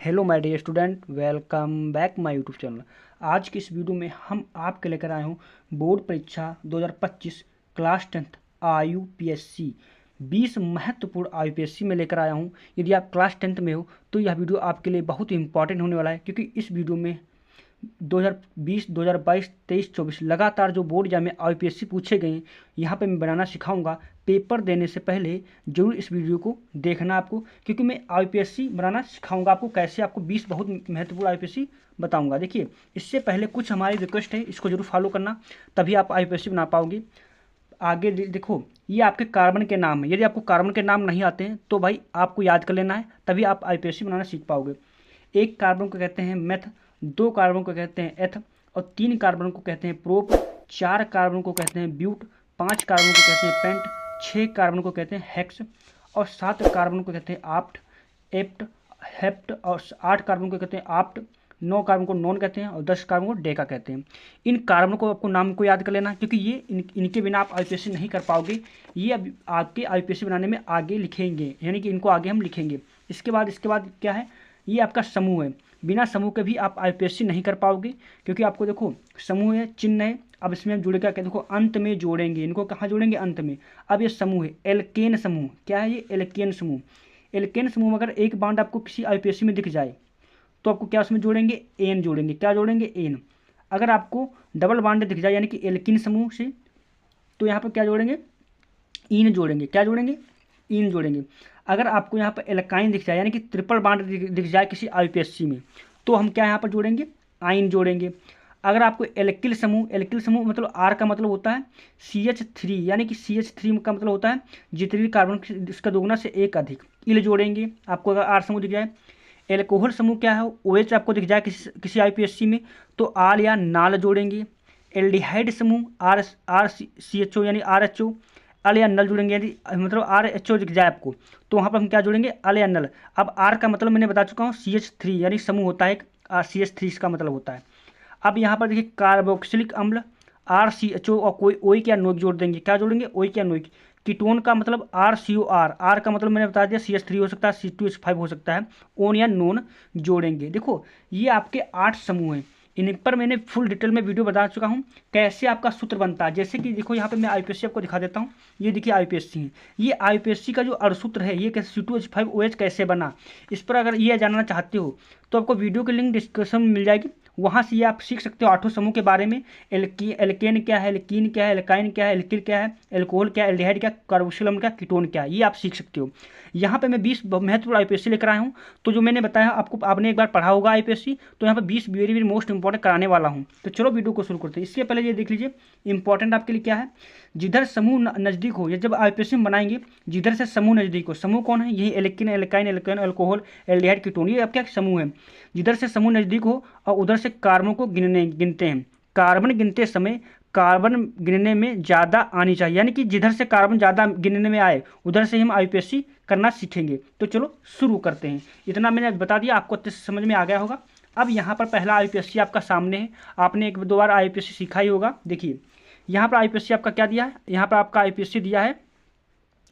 Hello my dear student, welcome back my YouTube channel. आज की इस वीडियो में हम आपके लेकर आए हूँ बोर्ड परीक्षा 2025 क्लास 10th IUPSC 20 महत्वपूर्ण IUPSC में लेकर आया हूँ। यदि आप क्लास 10th में हो तो यह वीडियो आपके लिए बहुत ही इंपॉर्टेंट होने वाला है, क्योंकि इस वीडियो में 2020, 2022, 23, 24 लगातार जो बोर्ड एग्जाम में IUPSC पूछे गए हैं, यहाँ पे मैं बनाना सिखाऊंगा। पेपर देने से पहले जरूर इस वीडियो को देखना आपको, क्योंकि मैं IUPSC बनाना सिखाऊंगा आपको कैसे। आपको 20 बहुत महत्वपूर्ण IUPSC बताऊंगा। देखिए, इससे पहले कुछ हमारी रिक्वेस्ट है, इसको जरूर फॉलो करना, तभी आप IUPSC बना पाओगे। आगे देखो, ये आपके कार्बन के नाम है। यदि आपको कार्बन के नाम नहीं आते हैं तो भाई आपको याद कर लेना है, तभी आप IUPSC बनाना सीख पाओगे। एक कार्बन को कहते हैं मेथ, 2 कार्बन को कहते हैं एथ, और 3 कार्बन को कहते हैं प्रोप, 4 कार्बन को कहते हैं ब्यूट, 5 कार्बन को कहते हैं पेंट, 6 कार्बन को कहते हैं हेक्स, और 7 कार्बन को कहते हैं आप्ट, एप्ट, हेप्ट, और 8 कार्बन को कहते हैं आप्ट, 9 कार्बन को नॉन कहते हैं, और 10 कार्बन को डेका कहते हैं। इन कार्बन को आपको नाम को याद कर लेना, क्योंकि ये इनके बिना आप IUPSC नहीं कर पाओगे। ये अब आपके IUPSC बनाने में आगे लिखेंगे, यानी कि इनको आगे हम लिखेंगे। इसके बाद क्या है, ये आपका समूह है। बिना समूह के भी आप IUPSC नहीं कर पाओगे, क्योंकि आपको देखो समूह है, चिन्ह है। अब इसमें हम जुड़ेगा क्या, देखो अंत में जोड़ेंगे, इनको कहाँ जोड़ेंगे, अंत में। अब ये समूह है, एल्केन समूह। क्या है ये, एल्केन समूह। एल्केन समूह में अगर एक बांड आपको किसी IUPSC में दिख जाए तो आपको क्या उसमें जोड़ेंगे, एन जोड़ेंगे। क्या जोड़ेंगे, एन। अगर आपको डबल बांड दिख जाए यानी कि एल्किन समूह से, तो यहाँ पर क्या जोड़ेंगे, इन जोड़ेंगे। क्या जोड़ेंगे, इन जोड़ेंगे। अगर आपको यहाँ पर एल्काइन दिख जाए यानी कि ट्रिपल बांड दिख जाए किसी IUPSC में, तो हम क्या यहाँ पर जोड़ेंगे, आइन जोड़ेंगे। अगर आपको एल्किल समूह मतलब आर का मतलब होता है CH3, यानी कि CH3 का मतलब होता है जितने भी कार्बन इसका दोगुना से एक अधिक, इल जोड़ेंगे। आपको अगर आर समूह दिख जाए। एल्कोहल समूह क्या है, OH आपको दिख जाए किसी IUPSC में, तो आल या नाल जोड़ेंगे। एल्डिहाइड समूह RCHO यानी RH अल या नल जुड़ेंगे, यदि मतलब RH दिख जाए आपको तो वहाँ पर हम क्या जोड़ेंगे, अल या नल। अब आर का मतलब मैंने बता चुका हूँ, CH3 यानी समूह होता है एक, CH3 इसका मतलब होता है। अब यहाँ पर देखिए कार्बोक्सिलिक अम्ल RCHO, और कोई ओइक या नोइक जोड़ देंगे। क्या जोड़ेंगे, ओइक या नोइक। कीटोन का मतलब RCOR, आर का मतलब मैंने बता दिया CH3 हो सकता है, C2H5 हो सकता है। ओन या नोन जोड़ेंगे। देखो, ये आपके 8 समूह हैं। इन पर मैंने फुल डिटेल में वीडियो बता चुका हूँ कैसे आपका सूत्र बनता है। जैसे कि देखो, यहाँ पे मैं IUPSC आपको दिखा देता हूँ। ये देखिए IUPSC है, ये IUPSC का जो अणुसूत्र है, ये कैसे C2H5OH कैसे बना। इस पर अगर ये जानना चाहते हो तो आपको वीडियो की लिंक डिस्क्रिप्शन में मिल जाएगी, वहाँ से ये आप सीख सकते हो 8 समूह के बारे में। एल्केन क्या है, एल्कीन क्या है, एल्काइन क्या है, एल्किल क्या है, एल्कोहल क्या है, एल्डिहाइड क्या, कार्बोक्सिल अम्ल क्या, कीटोन क्या है, ये आप सीख सकते हो। यहाँ पे मैं 20 महत्वपूर्ण IUPSC लेकर आया हूँ। तो जो मैंने बताया आपको, आपने एक बार पढ़ा होगा IUPSC, तो यहाँ पर 20 वेरी वेरी मोस्ट इंपॉर्टेंट कराने वाला हूँ। तो चलो वीडियो को शुरू करते हैं। इससे पहले ये देख लीजिए, इंपॉर्टेंट आपके लिए क्या है। जिधर समूह नज़दीक हो, या जब IUPSC में बनाएंगे, जिधर से समूह नज़दीक हो। समूह कौन है, यही alkene, alkyne, alkane, alcohol, aldehyde, ketone, ये आपका समूह है। जिधर से समूह नज़दीक हो और उधर से कार्बन को गिनते हैं। कार्बन गिनते समय कार्बन गिनने में ज़्यादा आनी चाहिए, यानी कि जिधर से कार्बन ज़्यादा गिनने में आए उधर से हम IUPSC करना सीखेंगे। तो चलो शुरू करते हैं। इतना मैंने बता दिया, आपको अच्छे से समझ में आ गया होगा। अब यहाँ पर पहला IUPSC आपका सामने है, आपने 1-2 बार IUPSC सीखा ही होगा। देखिए, यहाँ पर IUPSC आपका क्या दिया है, यहाँ पर आपका IUPSC दिया है,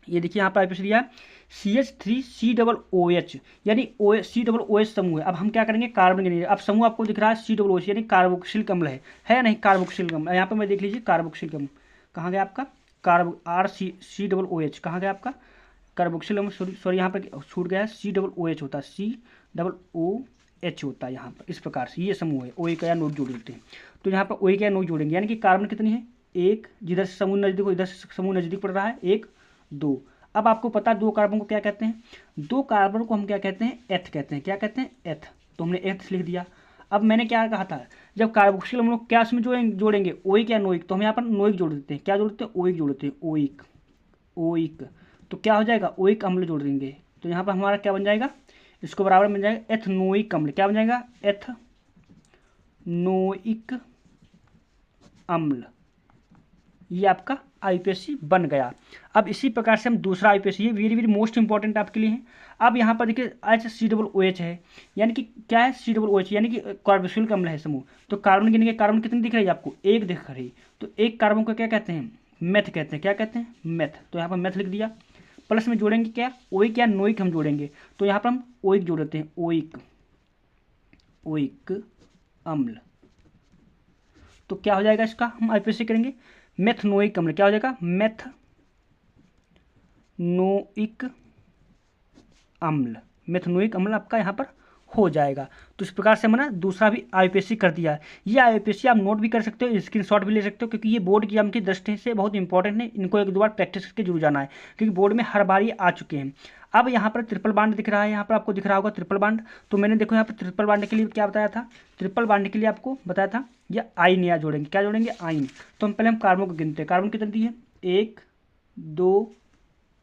ये देखिए यहाँ पर IUPSC दिया है CH3COOH, यानी COOH समूह है। अब हम क्या करेंगे, कार्बन गिनेंगे। अब समूह आपको दिख रहा है COOH, यानी कार्बोक्सिलिक अम्ल है या नहीं, कार्बोक्सिलिक अम्ल। यहाँ पर मैं देख लीजिए, कार्बोक्सिलिक अम्ल कहाँ गया आपका, RCOOH कहाँ गया आपका, कार्बोक्सिलिक अम्ल। सॉरी यहाँ पर छूट गया है, COOH होता है, COOH होता है यहाँ पर। इस प्रकार से ये समूह है, OH का या नोट जोड़ देते हैं। तो यहाँ पर OH का या नोट जोड़ेंगे, यानी कि कार्बन कितनी है, 1। जिधर से समूह नजदीक हो, इधर से समूह नजदीक पड़ रहा है, 1, 2। अब आपको पता है 2 कार्बन को क्या कहते हैं, 2 कार्बन को हम क्या कहते हैं, एथ कहते हैं। क्या कहते हैं, एथ। तो हमने एथ लिख दिया। अब मैंने क्या कहा था, जब कार्बोक्सिल हम लोग क्या उसमें जोड़ेंगे, ओइक या नोइक, तो हम यहाँ पर नोइक जोड़ देते हैं। क्या जोड़ते हैं, ओइक जोड़ते हैं, ओइक, ओइक। तो क्या हो जाएगा, ओइक अम्ल जोड़ देंगे। तो यहाँ पर हमारा क्या बन जाएगा, इसको बराबर बन जाएगा एथनोइक अम्ल। क्या बन जाएगा, एथनोइक अम्ल। ये आपका IUPSC बन गया। अब इसी प्रकार से हम दूसरा IUPSC, ये वेरी वेरी मोस्ट इंपॉर्टेंट आपके लिए है। अब यहाँ पर देखिए HCOOH है, यानी कि क्या है, COOH यानी कि कार्बोक्सिलिक अम्ल है समूह। तो कार्बन गिनेंगे, कार्बन कितनी दिख रही है आपको, 1 दिख रही। तो एक कार्बन को क्या कहते हैं, मेथ कहते हैं। क्या कहते हैं, मेथ। तो यहाँ पर मेथ लिख दिया। प्लस में जोड़ेंगे क्या, ओइक या नोइक हम जोड़ेंगे। तो यहाँ पर हम ओइक जोड़ देते हैं, ओइक। मेथनोइक अम्ल। तो क्या हो जाएगा इसका, हम आईपीएससी करेंगे मेथनोइक अम्ल, क्या हो जाएगा मेथनोइक अम्ल, मेथनोइक अम्ल आपका यहाँ पर हो जाएगा। तो इस प्रकार से मैंने दूसरा भी आईपीएससी कर दिया है। ये आईपीएससी आप नोट भी कर सकते हो, स्क्रीनशॉट भी ले सकते हो, क्योंकि ये बोर्ड की एग्जाम की दृष्टि से बहुत इंपॉर्टेंट है। इनको एक दो बार प्रैक्टिस करके जरूर जाना है, क्योंकि बोर्ड में हर बार ये आ चुके हैं। अब यहाँ पर ट्रिपल बांड दिख रहा है, यहाँ पर आपको दिख रहा होगा ट्रिपल बांड। तो मैंने देखो यहाँ पर ट्रिपल बांड के लिए क्या बताया था, ट्रिपल बांड के लिए आपको बताया था ये आइन या जोड़ेंगे, क्या जोड़ेंगे आइन। तो हम पहले हम कार्बन को गिनते हैं, कार्बन कितनी दी है 1 2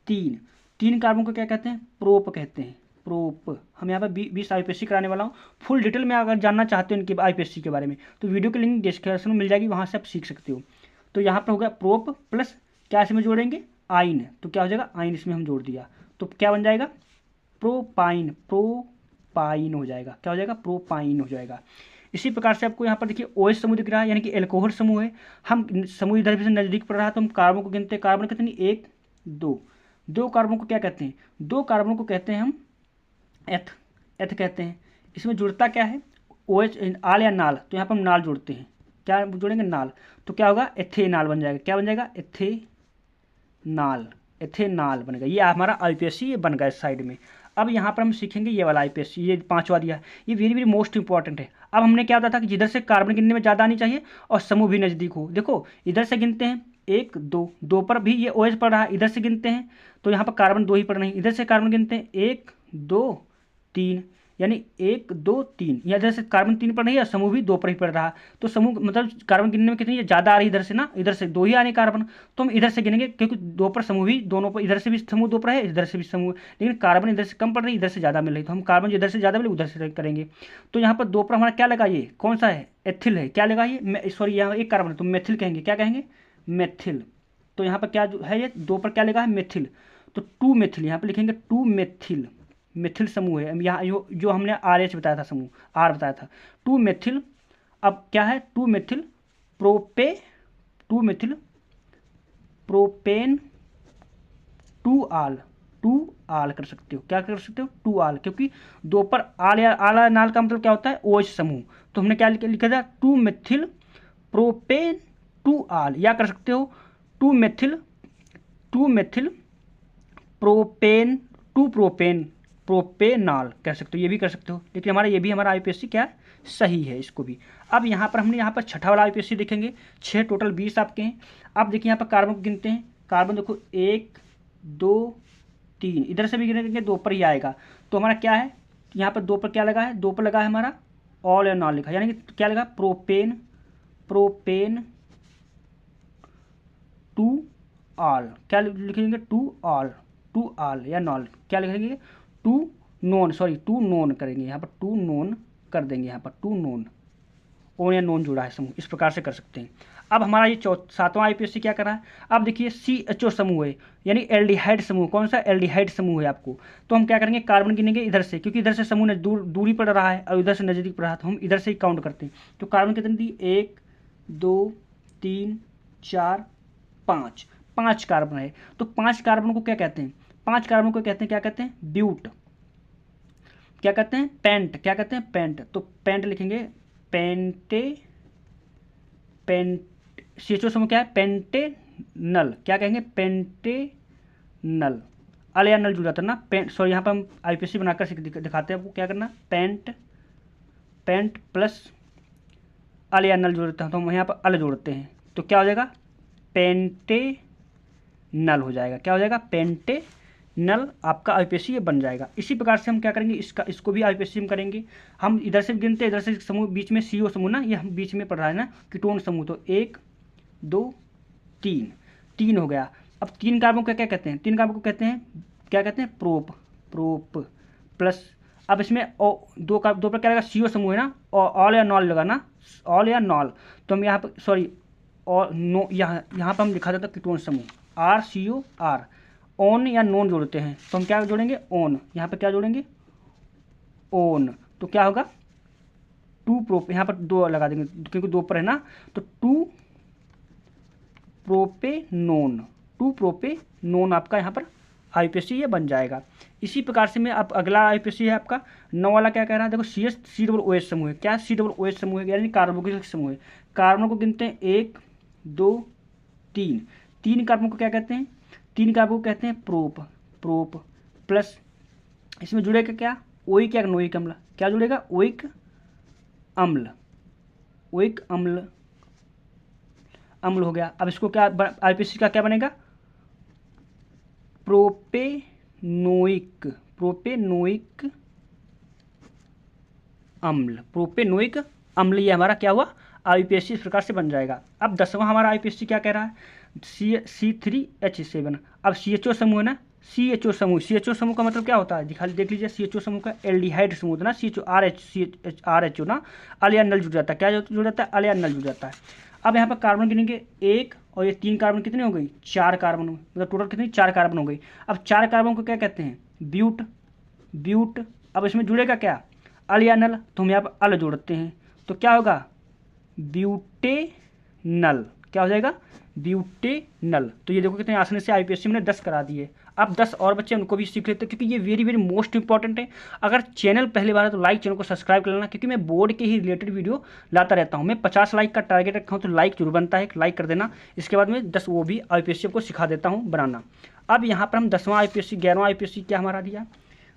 3, 3 कार्बन को क्या कहते हैं प्रोप कहते हैं, प्रोप। हम यहाँ पर 20 आईपीएससी कराने वाला हूँ। फुल डिटेल में अगर जानना चाहते हो इनके आईपीएससी के बारे में तो वीडियो की लिंक डिस्क्रिप्शन में मिल जाएगी, वहाँ से आप सीख सकते हो। तो यहाँ पर हो गया प्रोप प्लस क्या इसमें जोड़ेंगे आइन, तो क्या हो जाएगा आइन इसमें हम जोड़ दिया, तो क्या बन जाएगा प्रोपाइन, प्रोपाइन हो जाएगा, क्या हो जाएगा प्रोपाइन हो जाएगा। इसी प्रकार से आपको यहाँ पर देखिए OH समूह दिख रहा है, यानी कि एल्कोहल समूह है। हम समूह इधर से नजदीक पड़ रहा है तो हम कार्बन को गिनते हैं, कार्बन कितनी 1 2, 2 कार्बन को क्या कहते हैं, 2 कार्बन को कहते हैं हम एथ, एथ कहते हैं। इसमें जुड़ता क्या है OH आल या नाल, तो यहाँ पर हम नाल जोड़ते हैं, क्या जोड़ेंगे नाल, तो क्या होगा एथेनाल बन जाएगा, क्या बन जाएगा एथेनाल, एथेनाल बनेगा। ये हमारा आईपीएससी ये बन गया इस साइड में। अब यहाँ पर हम सीखेंगे ये वाला आईपीएससी, ये 5वां दिया, ये वेरी वेरी मोस्ट इंपॉर्टेंट है। अब हमने क्या बताया था कि जिधर से कार्बन गिनने में ज़्यादा आनी चाहिए और समूह भी नज़दीक हो। देखो इधर से गिनते हैं 1 2, 2 पर भी ये OH पड़ रहा है, इधर से गिनते हैं तो यहाँ पर कार्बन 2 ही पड़ रहे हैं, इधर से कार्बन गिनते हैं 1 2 3, यानी 1 2 3, या इधर से कार्बन 3 पर नहीं है, समूह भी 2 पर ही पड़ रहा। तो समूह मतलब कार्बन गिनने में कितनी ज़्यादा आ रही है इधर से ना, इधर से 2 ही आ रही कार्बन, तो हम इधर से गिनेंगे, क्योंकि 2 पर समूह भी दोनों पर, इधर से भी समूह 2 पर है, इधर से भी समूह, लेकिन कार्बन इधर से कम पड़ रही है, इधर से ज़्यादा मिल रही, तो हम कार्बन जो इधर से ज़्यादा मिले उधर से करेंगे। तो यहाँ पर 2 पर हमारा क्या लगा, ये कौन सा है एथिल है, क्या लगा ये सॉरी यहाँ एक कार्बन है तो मेथिल कहेंगे, क्या कहेंगे मेथिल। तो यहाँ पर क्या है ये 2 पर क्या लगा है मेथिल, तो 2 मेथिल, यहाँ पर लिखेंगे 2 मेथिल, मेथिल समूह है यहाँ जो हमने RH बताया था, समूह R बताया था 2 मेथिल। अब क्या है 2 मेथिल प्रोपे, 2 मेथिल प्रोपेन 2 आल, 2 आल कर सकते हो, क्या कर सकते हो 2 आल, क्योंकि 2 पर आल या आल नाल का मतलब क्या होता है OH समूह। तो हमने क्या लिखा था 2 मेथिल प्रोपेन 2 आल, या कर सकते हो 2 मेथिल प्रोपेन 2 प्रोपेन प्रोपेनाल कह सकते हो, ये भी कर सकते हो, लेकिन हमारा ये भी हमारा आईपीएससी क्या है सही है इसको भी। अब यहाँ पर हमने यहाँ पर छठा वाला आईपीएससी देखेंगे, 6 टोटल 20 आपके हैं। अब देखिए यहाँ पर कार्बन को गिनते हैं, कार्बन देखो 1 2 3, इधर से भी गिनेंगे 2 पर ही आएगा। तो हमारा क्या है यहाँ पर 2 पर क्या लगा है, 2 पर लगा है हमारा ऑल या नॉल लिखा, यानी कि क्या लगा प्रोपेन, प्रोपेन 2 ऑल, क्या लिखेंगे 2 ऑल, 2 ऑल या नॉल, क्या लिखेंगे 2 नॉन, सॉरी 2 नॉन करेंगे, यहाँ पर 2 नॉन कर देंगे, यहाँ पर 2 नॉन, ओन या नॉन जुड़ा है समूह, इस प्रकार से कर सकते हैं। अब हमारा ये 7वां आईपीएससी क्या कर रहा है, अब देखिए CHO समूह है, यानी एल्डिहाइड समूह, कौन सा एल्डिहाइड समूह है आपको। तो हम क्या करेंगे कार्बन गिनेंगे इधर से, क्योंकि इधर से समूह दूरी पड़ रहा है और इधर से नज़दीक पड़ रहा है, तो हम इधर से ही काउंट करते हैं। तो कार्बन कितनी दी 1 2 3 4 5, 5 कार्बन है। तो 5 कार्बन को क्या कहते हैं, 5 कार्बन को कहते हैं, क्या कहते हैं ब्यूट, क्या कहते हैं पेंट, क्या कहते हैं पेंट। तो पेंट लिखेंगे पेंटे, पेंट CHO समूह क्या है पेंटेनल, क्या कहेंगे पेंटेनल, अल या नल जुड़ जाता है ना, पेंट सॉरी यहाँ पर हम आईपीएससी बनाकर दिखाते हैं आपको क्या करना, पेंट, पेंट प्लस अल या नल जोड़ते हैं, तो हम यहाँ पर अल जोड़ते हैं, तो क्या हो जाएगा पेंटे नल हो जाएगा, क्या हो जाएगा पेंटे नल, आपका आईपीएससी ये बन जाएगा। इसी प्रकार से हम क्या करेंगे इसको भी आईपीएससी में करेंगे। हम इधर से गिनते हैं, इधर से समूह बीच में CO समूह ना, ये हम बीच में पढ़ रहा है ना कीटोन समूह, तो 1 2 3, 3 हो गया। अब 3 कार्बन को क्या कहते हैं, 3 कार्बन को कहते हैं क्या कहते हैं प्रोप, प्रोप प्लस, अब इसमें 2 पर क्या लगा CO समूह है ना, ऑल या नॉल लगा ना, ऑल या नॉल, तो हम यहाँ पर सॉरी और नो, यहाँ पर हम लिखा जाता कीटोन समूह RCOR, ऑन या नॉन जोड़ते हैं, तो हम क्या जोड़ेंगे ऑन, यहाँ पर क्या जोड़ेंगे ऑन, तो क्या होगा 2 प्रोप, यहाँ पर 2 लगा देंगे क्योंकि 2 पर है ना, तो 2 प्रोपेनोन, 2 प्रोपेनोन आपका यहाँ पर IUPAC ये बन जाएगा। इसी प्रकार से मैं अब अगला IUPAC है आपका 9 वाला, क्या कह रहा है, देखो CH समूह है। क्या COOH समूह है, यानी कार्बोक्सिलिक समूह है। कार्बन को गिनते हैं 1 2 3, 3 कार्बन को क्या कहते हैं, 3 कार्बन को कहते हैं प्रोप प्लस इसमें जुड़ेगा क्या, ओइक या नोइक अम्ल, क्या जुड़ेगा, ओइक अम्ल हो गया। अब इसको क्या IUPAC का क्या बनेगा, प्रोपेनोइक अम्ल, ये हमारा क्या हुआ, IUPAC इस प्रकार से बन जाएगा। अब 10वां हमारा IUPAC क्या कह रहा है, C3H7। अब CHO समूह है ना, CHO समूह का मतलब क्या होता है, देख लीजिए, CHO समूह का एल्डिहाइड समूह होता है ना, CHO ना, अल या नल जुड़ जाता है, क्या जुड़ जाता है, अल या नल जुड़ जाता है। अब यहाँ पर कार्बन गिनेंगे 1 और ये 3 कार्बन कितने हो गई, 4 कार्बन, मतलब टोटल कितनी, 4 कार्बन हो गई। अब 4 कार्बन को क्या कहते हैं, ब्यूट। अब इसमें जुड़ेगा क्या, अल या नल, तो हम यहाँ पर अल जोड़ते हैं, तो क्या होगा, ब्यूटेनल, क्या हो जाएगा, ब्यूटेनल। तो ये देखो कितने आसानी से IUPAC मैंने 10 करा दिए। अब 10 और बच्चे उनको भी सीख लेते हैं, क्योंकि ये वेरी वेरी मोस्ट इंपॉर्टेंट है। अगर चैनल पहली बार है तो चैनल को सब्सक्राइब कर लेना, क्योंकि मैं बोर्ड के ही रिलेटेड वीडियो लाता रहता हूँ। मैं 50 लाइक का टारगेट रखा हूँ, तो लाइक जरूर बनता है, लाइक कर देना। इसके बाद में 10 वो भी IUPAC को सिखा देता हूँ बनाना। अब यहाँ पर हम 10वां IUPAC 11वां IUPAC क्या हमारा दिया,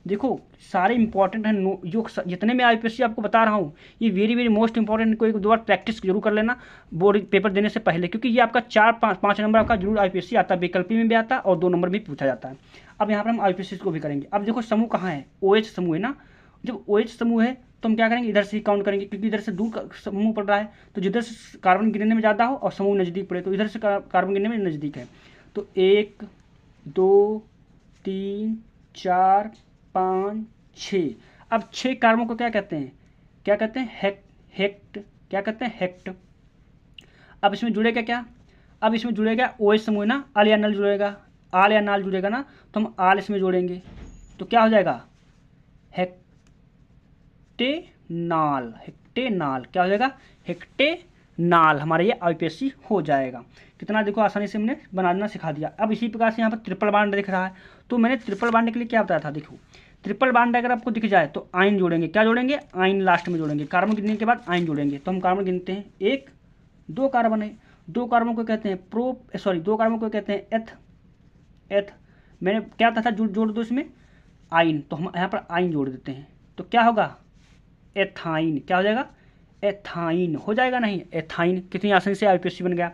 देखो सारे इंपॉर्टेंट हैं, जो जितने मैं IUPAC आपको बता रहा हूँ ये वेरी वेरी मोस्ट इंपॉर्टेंट, को एक 2 बार प्रैक्टिस जरूर कर लेना बोर्ड पेपर देने से पहले, क्योंकि ये आपका 4-5 नंबर आपका जरूर IUPAC आता है, वैकल्पिक में भी आता है और 2 नंबर भी पूछा जाता है। अब यहाँ पर हम IUPAC को भी करेंगे। अब देखो समूह कहाँ है, OH समूह है ना, जब OH समूह है तो हम क्या करेंगे, इधर से ही काउंट करेंगे, क्योंकि इधर से दूर समूह पड़ रहा है, तो जिधर से कार्बन गिनने में ज़्यादा हो और समूह नज़दीक पड़े, तो इधर से कार्बन गिनने में नज़दीक है। तो 1 2 3 4 5 6। अब 6 कार्बन को क्या कहते हैं, हेक्ट। अब इसमें जुड़ेगा क्या, अब इसमें जुड़ेगा OH समूह ना, आल या नाल जुड़ेगा ना, तो हम आल इसमें जोड़ेंगे, तो क्या हो जाएगा, हेक्टेनाल, क्या हो जाएगा, हेक्टेनाल, हमारा ये IUPAC हो जाएगा। कितना देखो आसानी से हमने बनाना सिखा दिया। अब इसी प्रकार से यहाँ पर ट्रिपल बॉन्ड दिख रहा है, तो मैंने ट्रिपल बॉन्ड के लिए क्या बताया था, देखो ट्रिपल बॉन्ड अगर आपको दिख जाए तो आयन जोड़ेंगे, क्या जोड़ेंगे, आयन लास्ट में जोड़ेंगे, कार्बन गिनने के बाद आयन जोड़ेंगे। तो हम कार्बन गिनते हैं, 1 2 कार्बन है, 2 कार्बन को कहते हैं 2 कार्बन को कहते हैं एथ। मैंने क्या था जोड़ दो इसमें आयन, तो हम यहाँ पर आयन जोड़ देते हैं, तो क्या होगा, एथाइन, क्या हो जाएगा, एथाइन हो जाएगा, नहीं एथाइन। कितनी आसानी से IUPAC बन गया।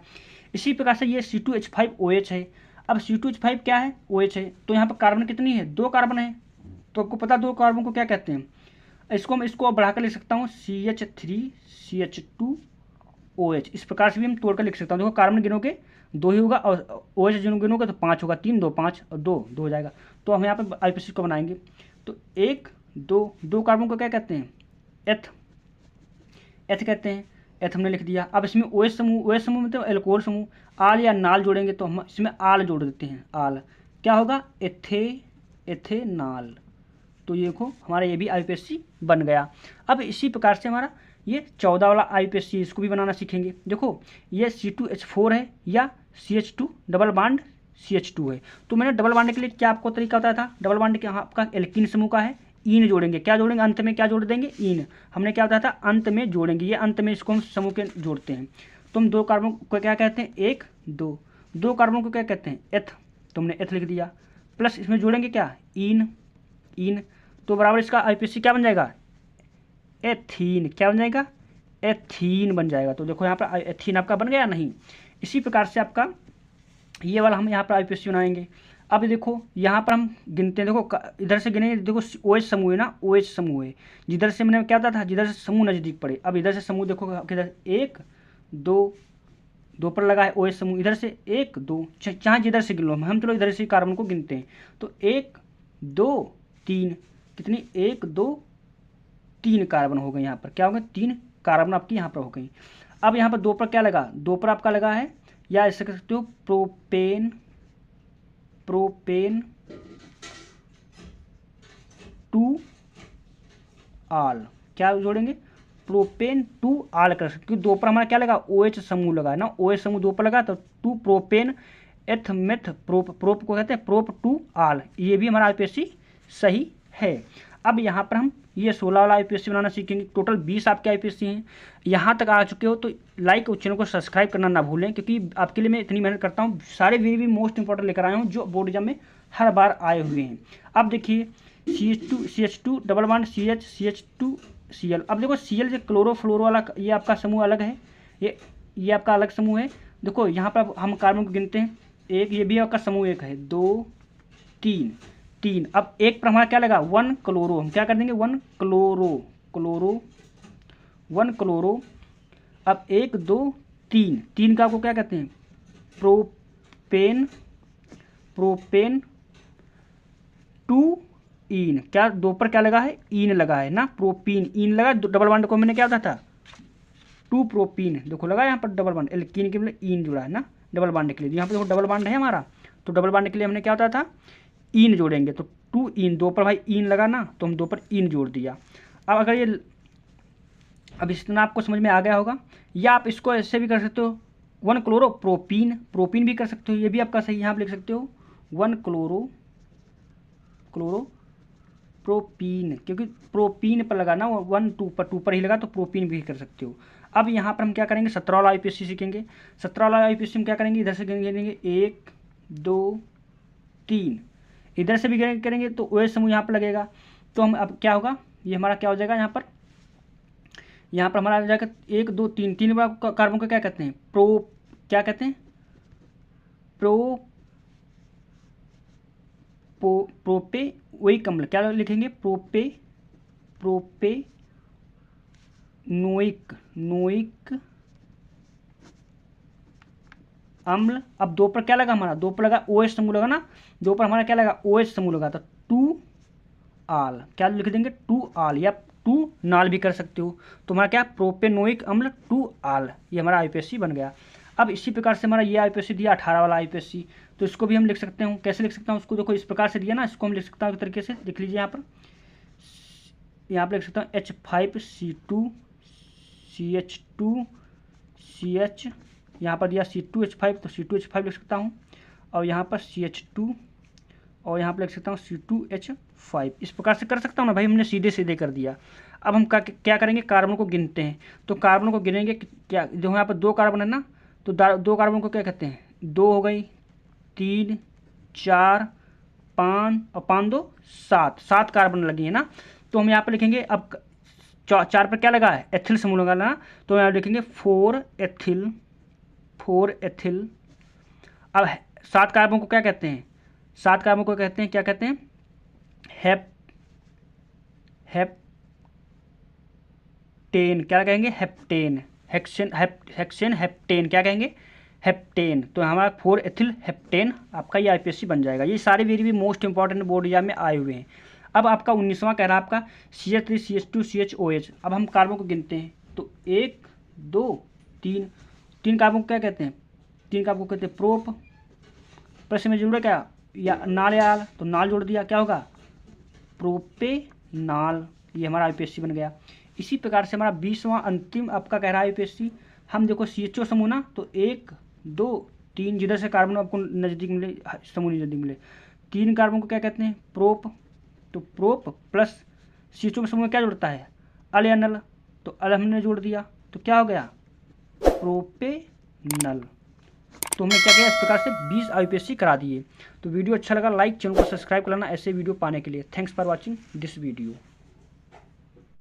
इसी प्रकार से ये C2H5OH है। अब C2H5 क्या है, OH है, तो यहाँ पर कार्बन कितनी है, 2 कार्बन है, तो आपको पता 2 कार्बन को क्या कहते हैं, इसको बढ़ाकर लिख सकता हूँ CH3CH2OH। इस प्रकार से भी हम तोड़कर लिख सकता हूँ। देखो कार्बन गिनोगे 2 ही होगा और OH गिनोगे तो 5 होगा, 3 2 5 और 2 हो जाएगा। तो हम यहाँ पर IUPAC को बनाएंगे, तो 1 2 कार्बन को क्या कहते हैं, एथ कहते हैं, एथ हमने लिख दिया। अब इसमें OH समूह मतलब एल्कोहल समूह, आल या नाल जोड़ेंगे, तो हम इसमें आल जोड़ देते हैं, आल क्या होगा, एथेनाल। तो ये देखो हमारा ये भी IUPAC बन गया। अब इसी प्रकार से हमारा ये 14 वाला IUPAC, इसको भी बनाना सीखेंगे। देखो ये C2H4 है या CH2 डबल बॉन्ड CH2 है। तो मैंने डबल बॉन्ड के लिए क्या आपको तरीका बताया था, डबल बॉन्ड के आपका एल्कीन समूह का है, ईन जोड़ेंगे, क्या जोड़ेंगे, अंत में क्या जोड़ देंगे, ईन। हमने क्या बताया था, अंत में जोड़ेंगे, ये अंत में इसको हम समूह के जोड़ते हैं। तो हम 2 कार्बन को क्या कहते हैं, 1 2 कार्बन को क्या कहते हैं, एथ, तो हमने एथ लिख दिया, प्लस इसमें जोड़ेंगे क्या, ईन, तो बराबर इसका IUPAC क्या बन जाएगा, एथीन, क्या बन जाएगा, एथीन बन जाएगा। तो देखो यहाँ पर एथीन आपका बन गया, नहीं। इसी प्रकार से आपका ये वाला हम यहाँ पर IUPAC बनाएंगे। अब देखो यहाँ पर हम गिनते हैं, देखो इधर से गिनेंगे, देखो OH समूह है ना, OH समूह है, जिधर से मैंने क्या बताया था, जिधर से समूह नज़दीक पड़े। अब इधर से समूह देखो किधर, 1 2 पर लगा है OH समूह, इधर से 1 2, चाहे जिधर से गिन लो, हम चलो इधर से कार्बन को गिनते हैं। तो 1 2 3, कितनी, 1 2 3 कार्बन हो गए, यहाँ पर क्या हो गए, 3 कार्बन आपकी यहाँ पर हो गई। अब यहाँ पर 2 पर क्या लगा, 2 पर आपका लगा है, या ऐसे कर सकते हो प्रोपेन 2 आल, क्या जोड़ेंगे, प्रोपेन 2 आल कर सकते, क्योंकि 2 पर हमारा क्या लगा, OH समूह लगा है ना, OH समूह 2 पर लगा, तो 2 प्रोपेन एथ मेथ प्रोप, प्रोप को कहते हैं प्रोप टू आल, ये भी हमारा IUPAC सही है। अब यहाँ पर हम ये 16 वाला IUPAC बनाना सीखेंगे। टोटल 20 आपके IUPAC हैं। यहाँ तक आ चुके हो तो लाइक और चैनल को सब्सक्राइब करना ना भूलें, क्योंकि आपके लिए मैं इतनी मेहनत करता हूँ। सारे वीडियो भी मोस्ट इंपॉर्टेंट लेकर आया हूँ जो बोर्ड एग्जाम में हर बार आए हुए हैं। अब देखिए CH2 डबल बॉन्ड CH2Cl। अब देखो Cl जो क्लोरोफ्लोरो वाला ये आपका समूह अलग है, ये आपका अलग समूह है। देखो यहाँ पर हम कार्बन को गिनते हैं, एक ये भी आपका समूह एक है, 2 3 3। अब एक पर हमारा क्या लगा 1 क्लोरो, हम क्या कर देंगे 1 क्लोरो। अब 1 2 3 3 का आपको क्या कहते हैं प्रोपेन 2 ईन, क्या 2 पर क्या लगा है ईन लगा है ना, प्रोपीन ईन लगा। डबल बॉन्ड को मैंने क्या होता था 2 प्रोपीन, देखो लगा यहाँ पर डबल बॉन्ड, एल्कीन के लिए ईन जुड़ा है ना डबल बॉन्ड के लिए। यहाँ पर देखो डबल बॉन्ड है हमारा, तो डबल बॉन्ड के लिए हमने क्या होता था ईन जोड़ेंगे, तो 2 ईन, 2 पर भाई ईन लगा ना, तो हम 2 पर ईन जोड़ दिया। अब अगर ये अब इतना आपको समझ में आ गया होगा, या आप इसको ऐसे भी कर सकते हो 1 क्लोरो प्रोपीन भी कर सकते हो, ये भी आपका सही यहाँ आप लिख सकते हो 1 क्लोरो प्रोपीन, क्योंकि प्रोपीन पर लगा ना 1 2 पर ही लगा, तो प्रोपीन भी कर सकते हो। अब यहाँ पर हम क्या करेंगे 17 वाला IUPAC सीखेंगे। 17 वाला IUPAC में क्या करेंगे, इधर से गिनेंगे 1 2 3, इधर से भी करेंगे तो OH समूह यहाँ पर लगेगा। तो हम अब क्या होगा, ये हमारा क्या हो जाएगा, यहाँ पर हमारा आ जाएगा 1 2 3 3 बार कार्बन को क्या कहते हैं क्या कहते हैं प्रोपे वही अम्ल, क्या लिखेंगे प्रोपेनोइक अम्ल। अब 2 पर क्या लगा हमारा, 2 पर लगा OH समूह लगा ना, 2 पर हमारा क्या लगा OH समूह लगा, तो 2 आल, क्या लिख देंगे 2 आल, या 2 नाल भी कर सकते हो। तो हमारा क्या प्रोपेनोइक अम्ल 2 आल, ये हमारा IUPAC बन गया। अब इसी प्रकार से हमारा ये IUPAC दिया 18 वाला IUPAC, तो इसको भी हम लिख सकते हैं। कैसे लिख सकता हूँ उसको, देखो इस प्रकार से दिया ना, इसको हम लिख सकता हूँ इस तरीके से, देख लीजिए यहाँ पर लिख सकता हूँ H5CH2CH, यहाँ पर दिया C2H5, तो C2H5 लिख सकता हूँ, और यहाँ पर CH2, और यहाँ पर लिख सकता हूँ C2H5। इस प्रकार से कर सकता हूँ ना भाई, हमने सीधे सीधे कर दिया। अब हम क्या करेंगे, कार्बन को गिनते हैं। तो कार्बन को गिनेंगे क्या, जो यहाँ पर 2 कार्बन है ना, तो 2 कार्बन को क्या कहते हैं 2 हो गई, 3 4 5 और 5 2 7 कार्बन लगी है ना। तो हम यहाँ पर लिखेंगे, अब 4 पर क्या लगा है एथिल समूह लगा ना, तो यहाँ लिखेंगे 4 एथिल। अब 7 कार्बन को क्या कहते हैं, 7 कार्बन को कहते हैं क्या कहते हैं हेप्टेन, क्या कहेंगे हेप्टेन, हेक्सेन हेप्टेन, क्या कहेंगे हेप्टेन। तो हमारा 4 एथिल हेप्टेन आपका ये IUPAC बन जाएगा। ये सारे वेरी भी मोस्ट इंपॉर्टेंट बोर्ड एग्जाम में आए हुए हैं। अब आपका 19वां कह रहा है आपका CH3 CH2 CHOH। अब हम कार्बन को गिनते हैं, तो 1 2 3 कार्बन को क्या कहते हैं, 3 कार्बन को कहते हैं प्रोप, प्रश्न में जरूर क्या या नाल या आल, तो नाल जोड़ दिया, क्या होगा प्रोपेनाल, ये हमारा IUPAC बन गया। इसी प्रकार से हमारा 20वां अंतिम आपका कह रहा है IUPAC, हम देखो CHO समूह ना, तो 1 2 3 जिधर से कार्बन आपको नज़दीक मिले, समूह नज़दीक मिले, 3 कार्बन को क्या कहते हैं प्रोप, तो प्रोप प्लस CHO का समूह क्या जुड़ता है अल या नल, तो अल हमने जोड़ दिया, तो क्या हो गया प्रोपेनल। तो हमने क्या किया, इस प्रकार से 20 IUPAC करा दिए। तो वीडियो अच्छा लगा लाइक, चैनल को सब्सक्राइब कर लेना ऐसे वीडियो पाने के लिए। Thanks for watching this video.